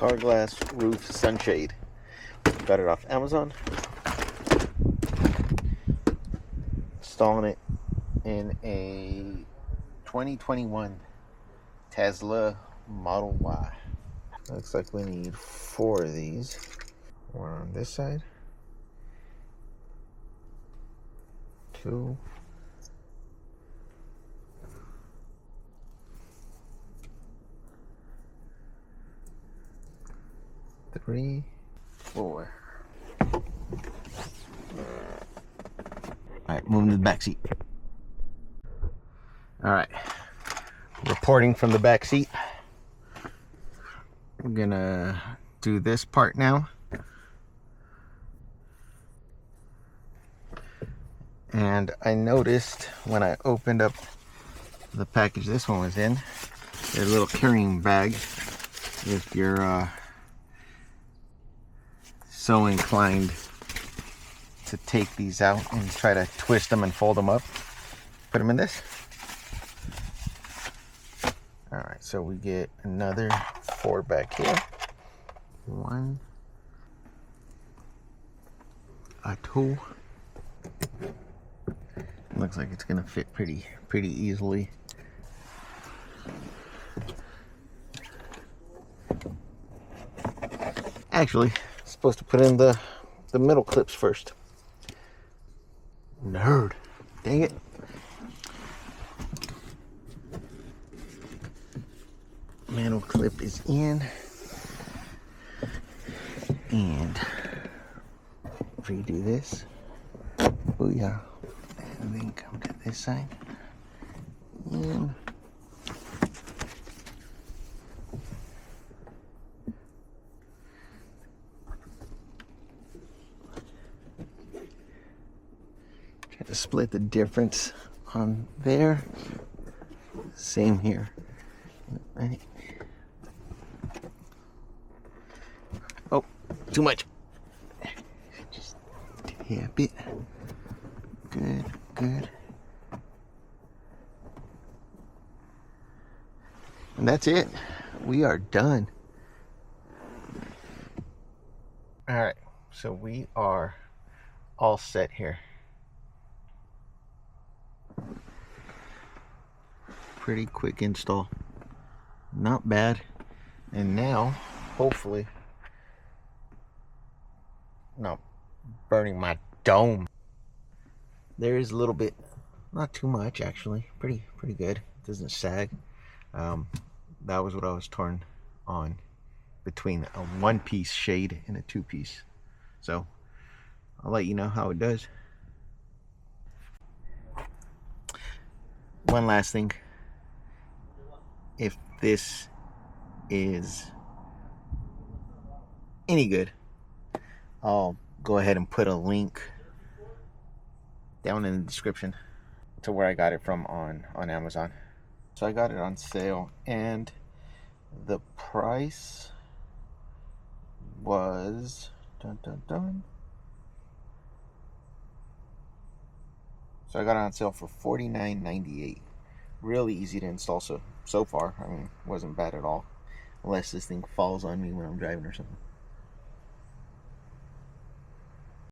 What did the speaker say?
car glass roof sunshade. Got it off Amazon. Installing it in a 2021 Tesla Model Y. Looks like we need 4 of these. One on this side. 2. 3, 4. Alright, moving to the back seat. Alright, reporting from the back seat. I'm gonna do this part now. And I noticed when I opened up the package this one was in, there's a little carrying bag if you're so inclined to take these out and try to twist them and fold them up. Put them in this. Alright, so we get another 4 back here. 1, a 2. Looks like it's gonna fit pretty easily. Actually, supposed to put in the middle clips first. Nerd. Dang it. Middle clip is in. And redo this. Booyah. And then come to this side. And try to split the difference on there. Same here. Oh, too much. Just tap it. Good, good. And that's it. We are done. All right, so we are all set here. Pretty quick install. Not bad. And now, hopefully, not burning my dome. There is a little bit, not too much actually, pretty good. It doesn't sag. That was what I was torn on between a 1-piece shade and a 2-piece. So I'll let you know how it does. One last thing. If this is any good, I'll go ahead and put a link down in the description to where I got it from on Amazon. So I got it on sale and the price was so I got it on sale for $49.98. Really easy to install so far. I mean, wasn't bad at all, unless this thing falls on me when I'm driving or something.